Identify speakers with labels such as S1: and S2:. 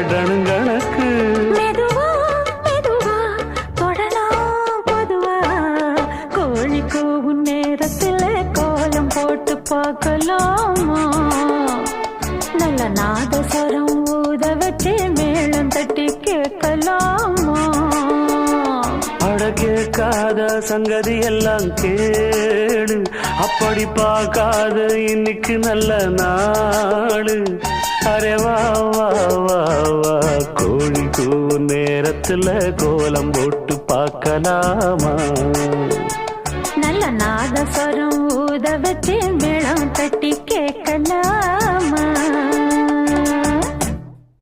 S1: டணுங்கணக்கு
S2: மெதுவா மெதுவா தொடலாம் பொதுவா கோழி கூவும் நேரத்துல கோலம் போட்டு பார்க்கலாமா நல்ல நாதஸ்வரம் ஊத வச்சு மேளம் தட்டி கேட்கலாமா
S1: அட கேட்காத சங்கதி எல்லாம் கேடு அப்படி பார்க்காத இன்னைக்கு நல்ல நாடு அரே வா வா வா வா கோழி கூவும் நேரத்துல கோலம் போட்டு பார்க்கலாமா
S2: நல்ல நாதஸ்வரம் ஊத வச்சு மேளம் தட்டி